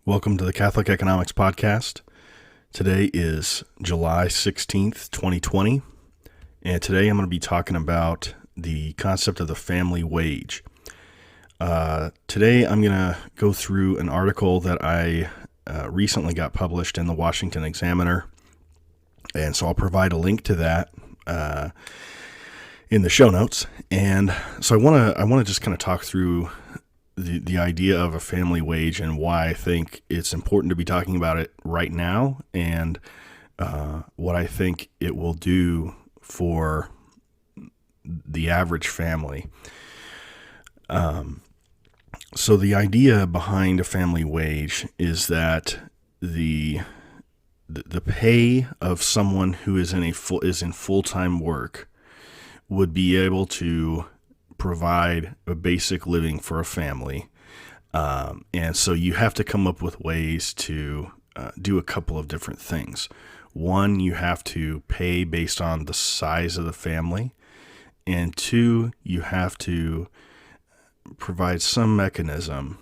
Welcome to the Catholic Economics Podcast. Today is July 16th, 2020, and today I'm going to be talking about the concept of the family wage. Today I'm going to go through an article that I recently got published in the Washington Examiner, and so I'll provide a link to that in the show notes. And so I want to just kind of talk through the idea of a family wage and why I think it's important to be talking about it right now, and what I think it will do for the average family. So the idea behind a family wage is that the pay of someone who is in full-time work would be able to provide a basic living for a family. And so you have to come up with ways to do a couple of different things. One, you have to pay based on the size of the family. And two, you have to provide some mechanism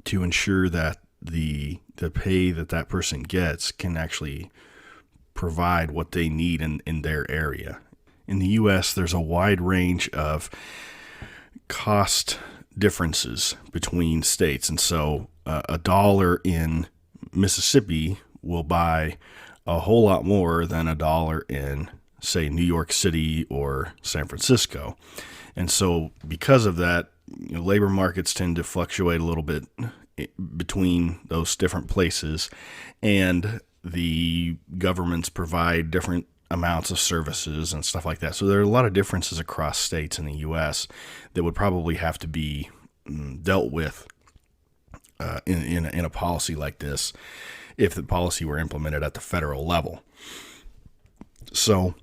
to ensure that the pay that person gets can actually provide what they need in their area. In the U.S., there's a wide range of cost differences between states. And so a dollar in Mississippi will buy a whole lot more than a dollar in, say, New York City or San Francisco. And so because of that, labor markets tend to fluctuate a little bit between those different places, and the governments provide different amounts of services and stuff like that. So there are a lot of differences across states in the U.S. that would probably have to be dealt with in a policy like this if the policy were implemented at the federal level. So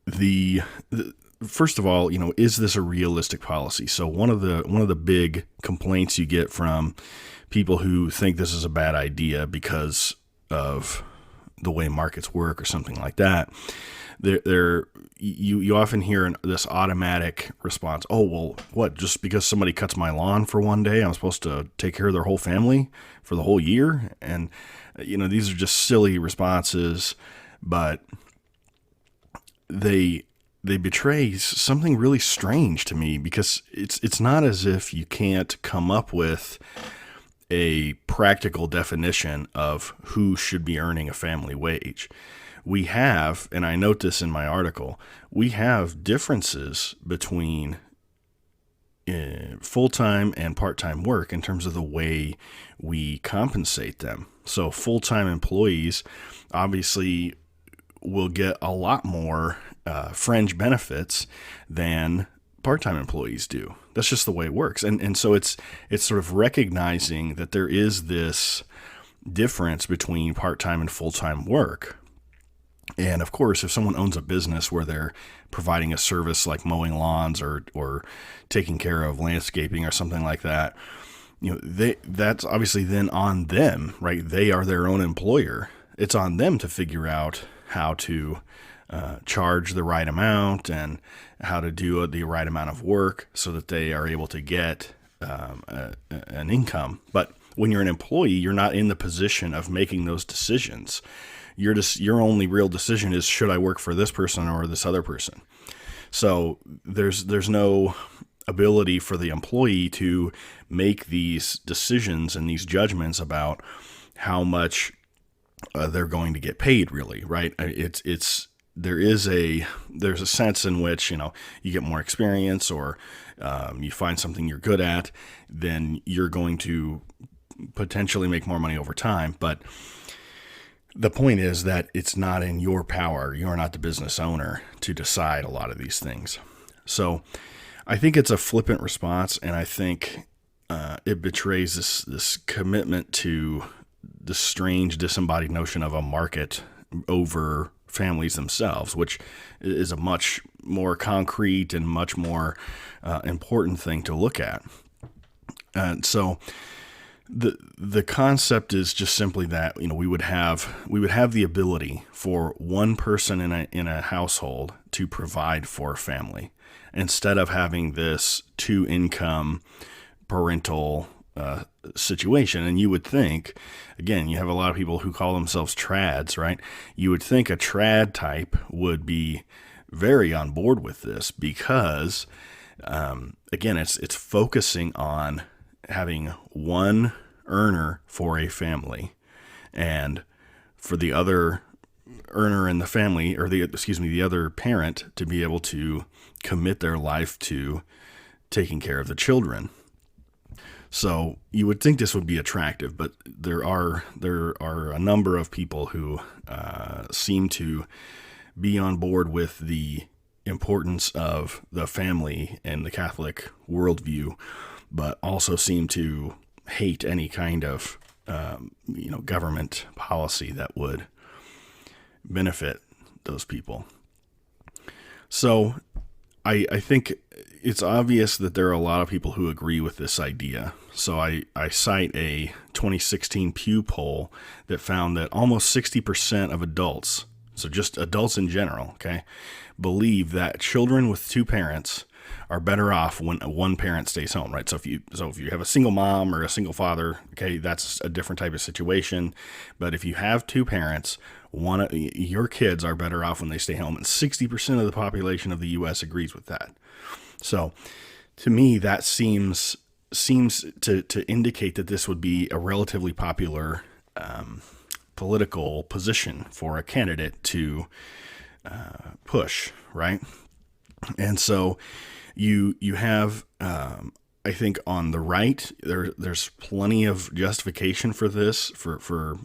the first of all, is this a realistic policy? So one of the big complaints you get from people who think this is a bad idea because of the way markets work or something like that, you often hear this automatic response. Oh, well, what, just because somebody cuts my lawn for one day, I'm supposed to take care of their whole family for the whole year? And, these are just silly responses, but they betray something really strange to me, because it's not as if you can't come up with a practical definition of who should be earning a family wage. We have, and I note this in my article, we have differences between full-time and part-time work in terms of the way we compensate them. So full-time employees obviously will get a lot more fringe benefits than part-time employees do. That's just the way it works. And so it's sort of recognizing that there is this difference between part-time and full-time work. And of course, if someone owns a business where they're providing a service like mowing lawns or taking care of landscaping or something like that, that's obviously then on them, right? They are their own employer. It's on them to figure out how to charge the right amount and how to do the right amount of work so that they are able to get an income. But when you're an employee, you're not in the position of making those decisions. Your only real decision is, should I work for this person or this other person? So there's no ability for the employee to make these decisions and these judgments about how much they're going to get paid, really, right? There's a sense in which, you get more experience, or you find something you're good at, then you're going to potentially make more money over time. But the point is that it's not in your power. You're not the business owner to decide a lot of these things. So I think it's a flippant response, and I think it betrays this commitment to the strange disembodied notion of a market over families themselves, which is a much more concrete and much more important thing to look at. And so the concept is just simply that, we would have the ability for one person in a household to provide for a family, instead of having this two income parental situation. And you would think, again, you have a lot of people who call themselves trads, right? You would think a trad type would be very on board with this because, again, it's focusing on having one earner for a family, and for the other earner in the family, or the other parent, to be able to commit their life to taking care of the children. So you would think this would be attractive, but there are a number of people who seem to be on board with the importance of the family and the Catholic worldview, but also seem to hate any kind of government policy that would benefit those people. So I think it's obvious that there are a lot of people who agree with this idea. So I cite a 2016 Pew poll that found that almost 60% of adults, so just adults in general, okay, believe that children with two parents are better off when one parent stays home, right? So if you have a single mom or a single father, okay, that's a different type of situation. But if you have two parents, your kids are better off when they stay home, and 60% of the population of the U.S. agrees with that. So, to me, that seems to indicate that this would be a relatively popular political position for a candidate to push, right? And so you have, I think, on the right, there's plenty of justification for this, for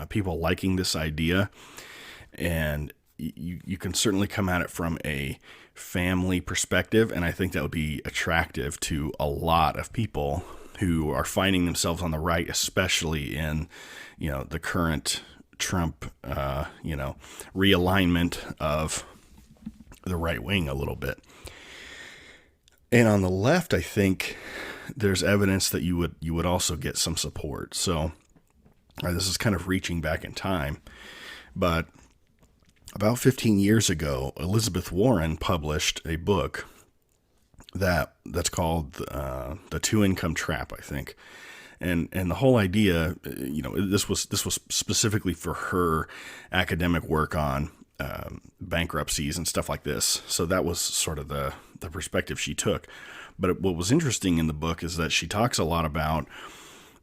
people liking this idea, and you can certainly come at it from a family perspective, and I think that would be attractive to a lot of people who are finding themselves on the right, especially in the current Trump realignment of the right wing a little bit. And on the left, I think there's evidence that you would also get some support. So this is kind of reaching back in time, but about 15 years ago, Elizabeth Warren published a book that's called The Two Income Trap, I think. And the whole idea, this was specifically for her academic work on bankruptcies and stuff like this. So that was sort of the perspective she took. But what was interesting in the book is that she talks a lot about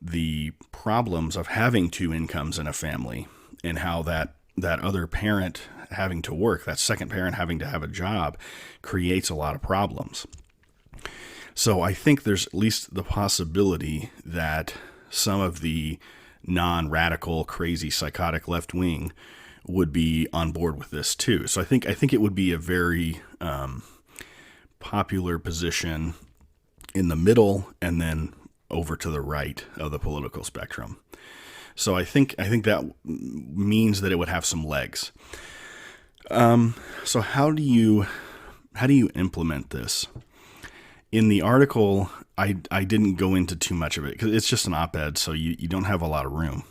the problems of having two incomes in a family, and how that other parent having to work, that second parent having to have a job, creates a lot of problems. So I think there's at least the possibility that some of the non-radical, crazy, psychotic left wing would be on board with this too. So I think it would be a very popular position in the middle, and then over to the right of the political spectrum. So I think that means that it would have some legs. So how do you implement this? In the article, I didn't go into too much of it because it's just an op-ed, so you don't have a lot of room.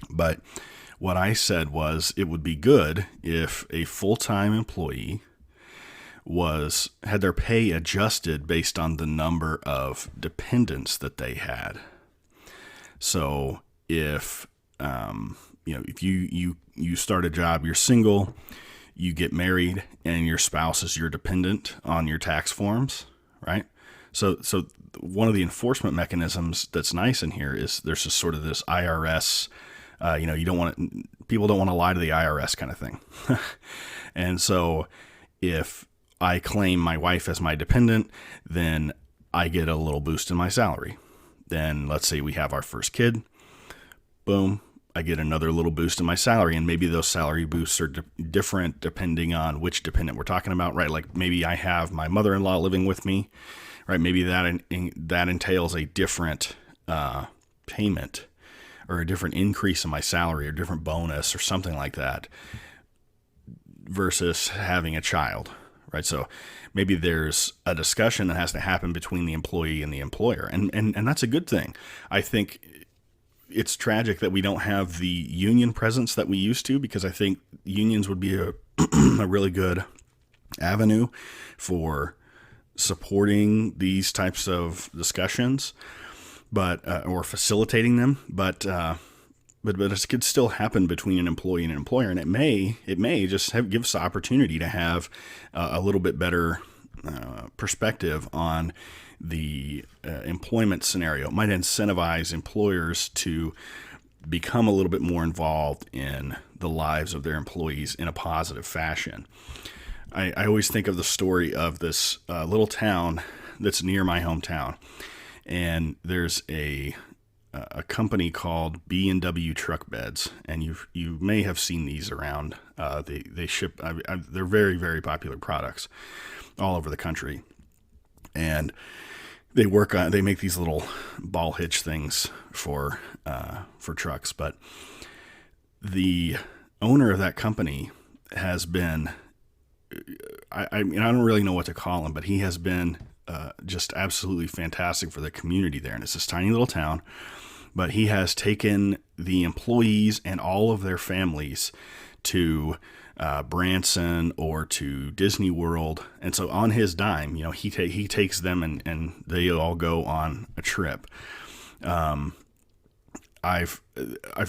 But what I said was it would be good if a full-time employee had their pay adjusted based on the number of dependents that they had. So if if you start a job, you're single, you get married, and your spouse is your dependent on your tax forms, right? So one of the enforcement mechanisms that's nice in here is there's just sort of this IRS, people don't want to lie to the IRS kind of thing. And so if I claim my wife as my dependent, then I get a little boost in my salary. Then let's say we have our first kid, boom, I get another little boost in my salary. And maybe those salary boosts are different depending on which dependent we're talking about, right? Like maybe I have my mother-in-law living with me, right? Maybe that entails a different payment, or a different increase in my salary, or different bonus, or something like that, versus having a child, right? So maybe there's a discussion that has to happen between the employee and the employer, and that's a good thing. I think it's tragic that we don't have the union presence that we used to, because I think unions would be a really good avenue for supporting these types of discussions. but or facilitating them, but it could still happen between an employee and an employer, and it may just give us the opportunity to have a little bit better perspective on the employment scenario. It might incentivize employers to become a little bit more involved in the lives of their employees in a positive fashion. I always think of the story of this little town that's near my hometown, and there's a company called B&W Truck Beds, and you may have seen these around. They ship. They're very, very popular products all over the country, and they make these little ball hitch things for trucks. But the owner of that company has been, I mean, I don't really know what to call him, but he has been just absolutely fantastic for the community there. And it's this tiny little town, but he has taken the employees and all of their families to Branson or to Disney World. And so on his dime, he takes them and they all go on a trip. I've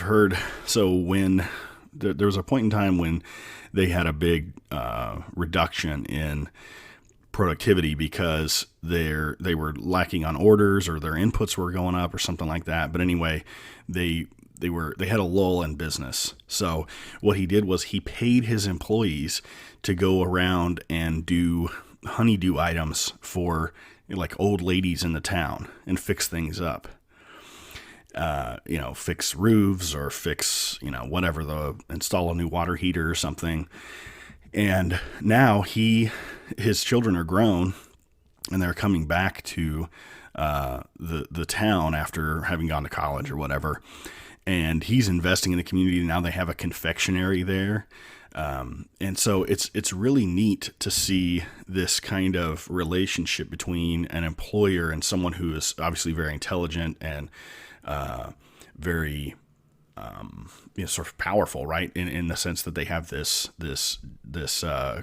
heard, so when there was a point in time when they had a big reduction in productivity because they were lacking on orders, or their inputs were going up or something like that. But anyway, they had a lull in business. So what he did was he paid his employees to go around and do honeydew items for like old ladies in the town and fix things up. Fix roofs or fix, whatever, install a new water heater or something. And now his children are grown and they're coming back to the town after having gone to college or whatever. And he's investing in the community. Now they have a confectionery there. And so it's really neat to see this kind of relationship between an employer and someone who is obviously very intelligent and very sort of powerful, right? In the sense that they have this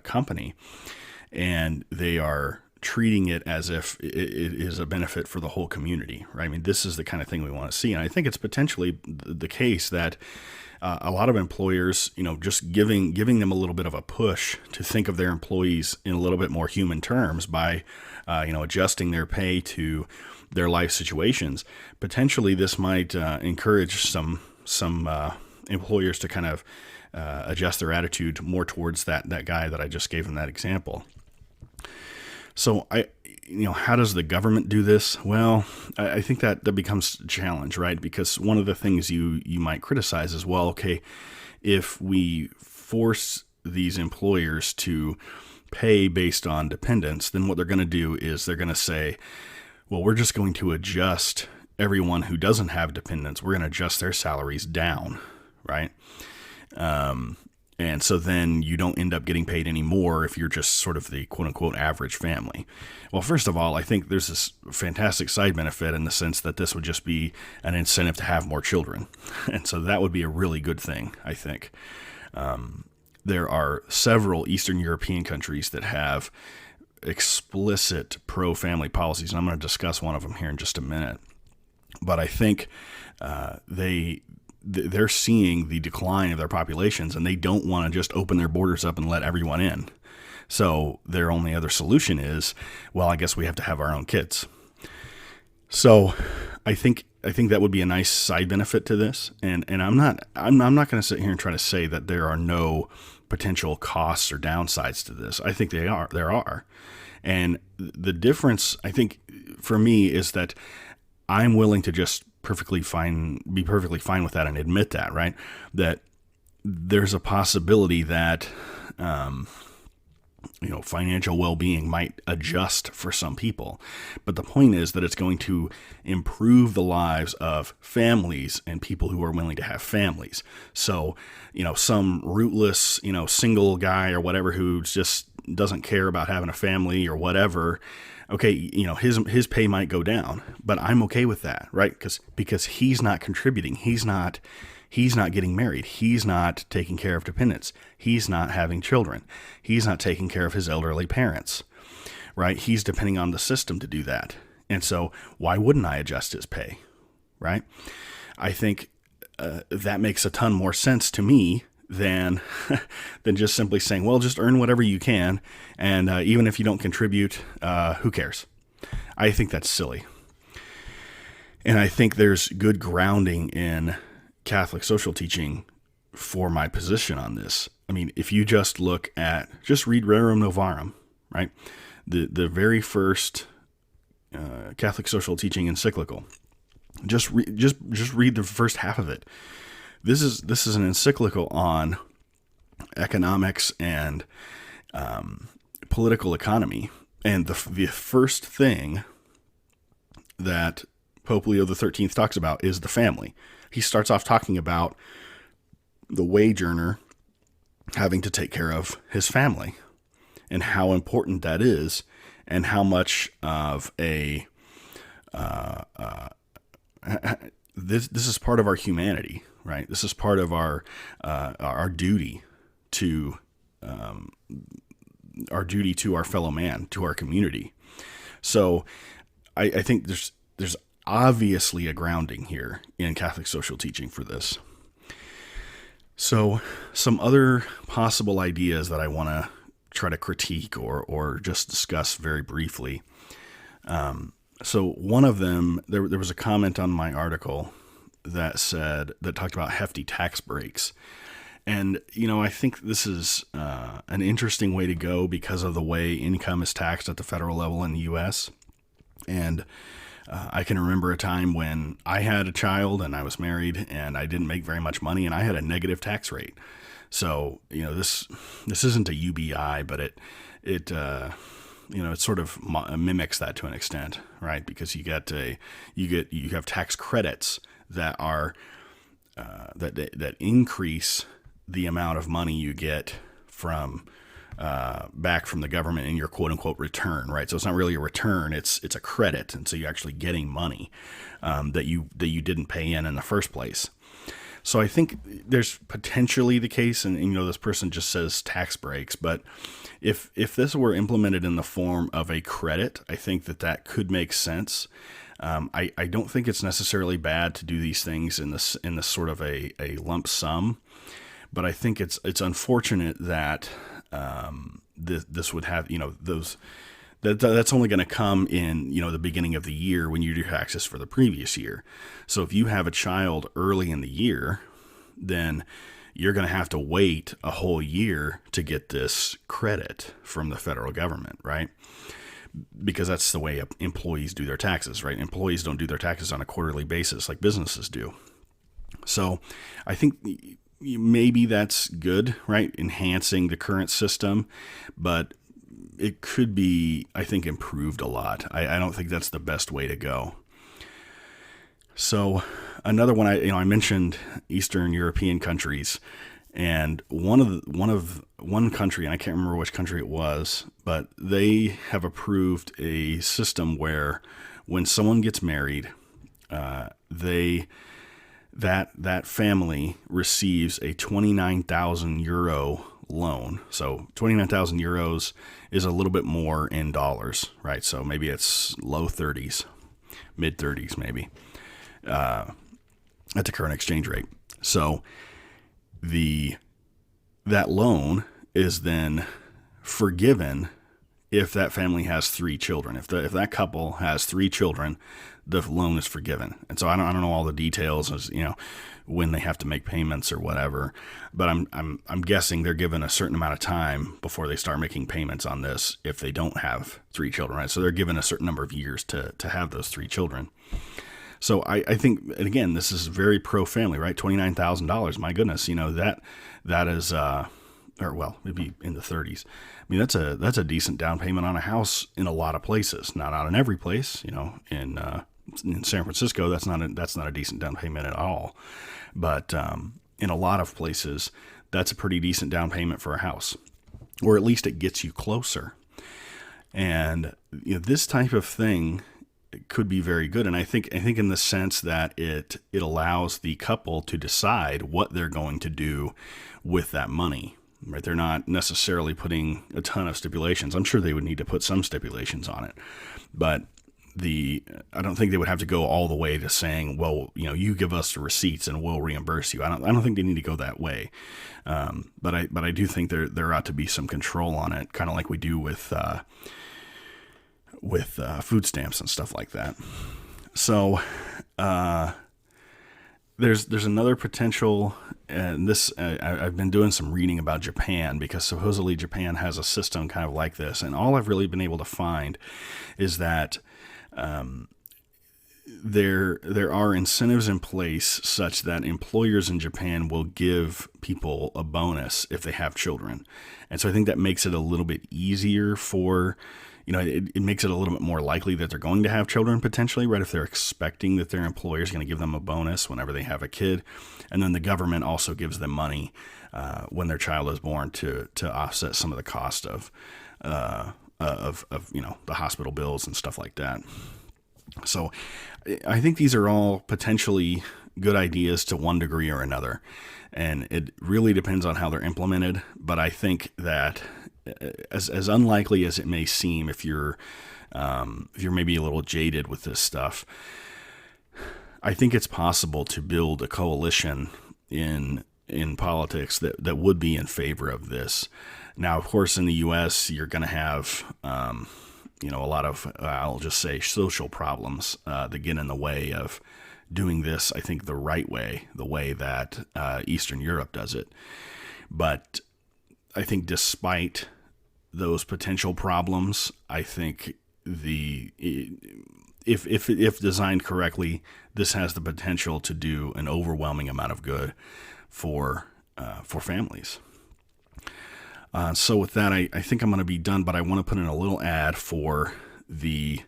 company, and they are treating it as if it is a benefit for the whole community, right? I mean, this is the kind of thing we want to see, and I think it's potentially the case that a lot of employers, just giving them a little bit of a push to think of their employees in a little bit more human terms by, adjusting their pay to their life situations. Potentially, this might encourage some employers to kind of adjust their attitude more towards that guy that I just gave him that example. So how does the government do this? Well, I think that becomes a challenge, right? Because one of the things you might criticize is, well, okay, if we force these employers to pay based on dependents, then what they're going to do is they're going to say, well, we're just going to adjust everyone who doesn't have dependents. We're going to adjust their salaries down, right? And so then you don't end up getting paid any more if you're just sort of the quote unquote average family. Well, first of all, I think there's this fantastic side benefit in the sense that this would just be an incentive to have more children. And so that would be a really good thing, I think. There are several Eastern European countries that have explicit pro-family policies, and I'm going to discuss one of them here in just a minute. But I think they're seeing the decline of their populations, and they don't want to just open their borders up and let everyone in. So their only other solution is, well, I guess we have to have our own kids. So I think that would be a nice side benefit to this. And I'm not going to sit here and try to say that there are no potential costs or downsides to this. I think there are. And the difference, I think, for me is that I'm willing to just be perfectly fine with that and admit that, right? That there's a possibility that, financial well-being might adjust for some people. But the point is that it's going to improve the lives of families and people who are willing to have families. So, some rootless, single guy or whatever who just doesn't care about having a family or whatever, okay, his pay might go down, but I'm okay with that, right? Because he's not contributing. He's not getting married. He's not taking care of dependents. He's not having children. He's not taking care of his elderly parents, right? He's depending on the system to do that. And so why wouldn't I adjust his pay? Right? I think that makes a ton more sense to me than than just simply saying, well, just earn whatever you can, and even if you don't contribute, who cares? I think that's silly. And I think there's good grounding in Catholic social teaching for my position on this. I mean, if you just read Rerum Novarum, right? The very first Catholic social teaching encyclical. Just read the first half of it. This is an encyclical on economics and political economy. And the first thing that Pope Leo XIII talks about is the family. He starts off talking about the wage earner having to take care of his family and how important that is, and how much of a this is part of our humanity, right? This is part of our duty to our fellow man, to our community. So I think there's obviously a grounding here in Catholic social teaching for this. So some other possible ideas that I want to try to critique or just discuss very briefly. So one of them, there was a comment on my article that talked about hefty tax breaks. And, I think this is an interesting way to go because of the way income is taxed at the federal level in the U.S. And I can remember a time when I had a child and I was married and I didn't make very much money and I had a negative tax rate. So, this isn't a UBI, but it sort of mimics that to an extent, right? Because you have tax credits that are that increase the amount of money you get from back from the government in your quote unquote return, right? So it's not really a return; it's a credit, and so you're actually getting money that you didn't pay in the first place. So I think there's potentially the case, and this person just says tax breaks, but if this were implemented in the form of a credit, I think that could make sense. I don't think it's necessarily bad to do these things in this sort of a lump sum, but I think it's unfortunate that this would have those. That's only going to come in, the beginning of the year when you do taxes for the previous year. So if you have a child early in the year, then you're going to have to wait a whole year to get this credit from the federal government, right? Because that's the way employees do their taxes, right? Employees don't do their taxes on a quarterly basis like businesses do. So I think maybe that's good, right? Enhancing the current system, but it could be, I think, improved a lot. I don't think that's the best way to go. So another one, I mentioned Eastern European countries, and one country, and I can't remember which country it was, but they have approved a system where when someone gets married, that family receives a 29,000 euro loan. So 29,000 euros is a little bit more in dollars, right? So maybe it's low 30s, mid 30s maybe, at the current exchange rate. So that loan is then forgiven if that family has 3 children. If that couple has 3 children, the loan is forgiven. And so I don't know all the details, as when they have to make payments or whatever, but I'm guessing they're given a certain amount of time before they start making payments on this if they don't have 3 children, right? So they're given a certain number of years to have those 3 children. So I think, and again, this is very pro-family, right? $29,000, my goodness, that is, maybe in the 30s. I mean, that's a decent down payment on a house in a lot of places, not out in every place, in San Francisco, that's not a decent down payment at all. But in a lot of places, that's a pretty decent down payment for a house, or at least it gets you closer. And this type of thing could be very good. And I think in the sense that it allows the couple to decide what they're going to do with that money, right? They're not necessarily putting a ton of stipulations. I'm sure they would need to put some stipulations on it, but I don't think they would have to go all the way to saying, well, you give us the receipts and we'll reimburse you. I don't think they need to go that way. But I do think there ought to be some control on it, kind of like we do with food stamps and stuff like that. So, there's another potential, and this, I've been doing some reading about Japan, because supposedly Japan has a system kind of like this. And all I've really been able to find is that, there are incentives in place such that employers in Japan will give people a bonus if they have children. And so I think that makes it a little bit easier for, it makes it a little bit more likely that they're going to have children potentially, right? If they're expecting that their employer is going to give them a bonus whenever they have a kid. And then the government also gives them money when their child is born to offset some of the cost of the hospital bills and stuff like that. So I think these are all potentially good ideas to one degree or another. And it really depends on how they're implemented. But I think that as unlikely as it may seem, if you're maybe a little jaded with this stuff, I think it's possible to build a coalition in politics that would be in favor of this. Now, of course, in the U.S., you're going to have a lot of, I'll just say, social problems that get in the way of doing this, I think, the right way, the way that Eastern Europe does it. But I think despite those potential problems, I think if designed correctly, this has the potential to do an overwhelming amount of good for families. So with that, I think I'm going to be done, but I want to put in a little ad for the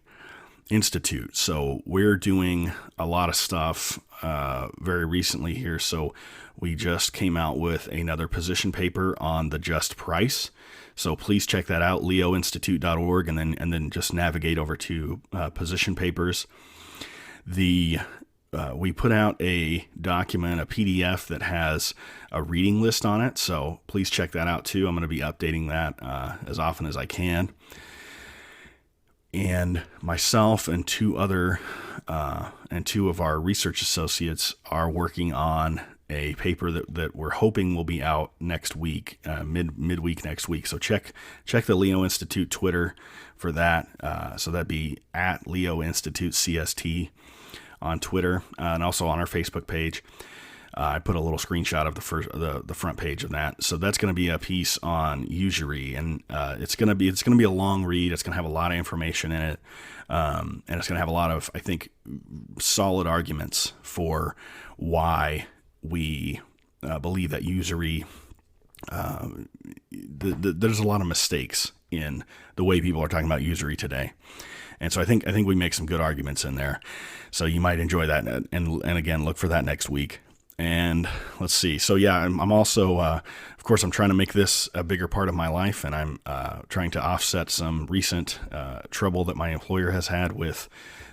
Institute. So we're doing a lot of stuff very recently here. So we just came out with another position paper on the just price. So please check that out, leoinstitute.org, and then just navigate over to position papers. We put out a document, a PDF that has a reading list on it. So please check that out too. I'm going to be updating that as often as I can. And myself and two of our research associates are working on a paper that we're hoping will be out next week, midweek next week. So check the Leo Institute Twitter for that. So that'd be at Leo Institute CST on Twitter, and also on our Facebook page. I put a little screenshot of the front page of that. So that's going to be a piece on usury, and it's going to be a long read. It's going to have a lot of information in it, and it's going to have a lot of, I think, solid arguments for why we believe that usury. There's a lot of mistakes in the way people are talking about usury today. And so I think we make some good arguments in there. So you might enjoy that. And again, look for that next week. And let's see. So yeah, I'm also, of course, I'm trying to make this a bigger part of my life, and I'm trying to offset some recent trouble that my employer has had with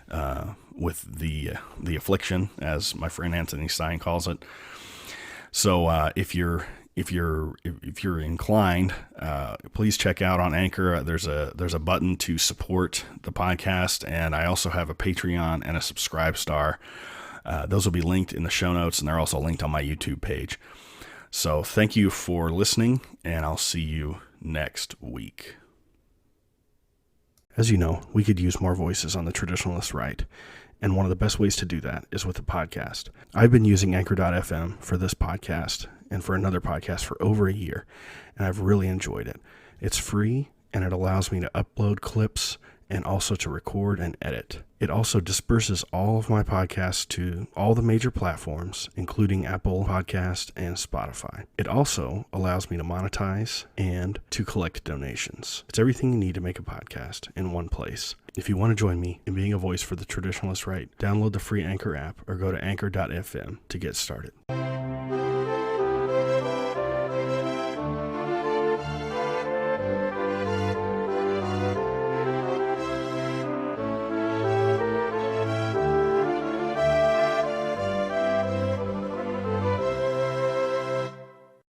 the affliction, as my friend Anthony Stein calls it. So if you're inclined, please check out on Anchor. There's a button to support the podcast, and I also have a Patreon and a Subscribe Star. Those will be linked in the show notes, and they're also linked on my YouTube page. So thank you for listening, and I'll see you next week. As you know, we could use more voices on the traditionalist right, and one of the best ways to do that is with a podcast. I've been using Anchor.fm for this podcast and for another podcast for over a year, and I've really enjoyed it. It's free, and it allows me to upload clips and also to record and edit. It also disperses all of my podcasts to all the major platforms, including Apple Podcast and Spotify. It also allows me to monetize and to collect donations. It's everything you need to make a podcast in one place. If you want to join me in being a voice for the traditionalist right, download the free Anchor app or go to anchor.fm to get started.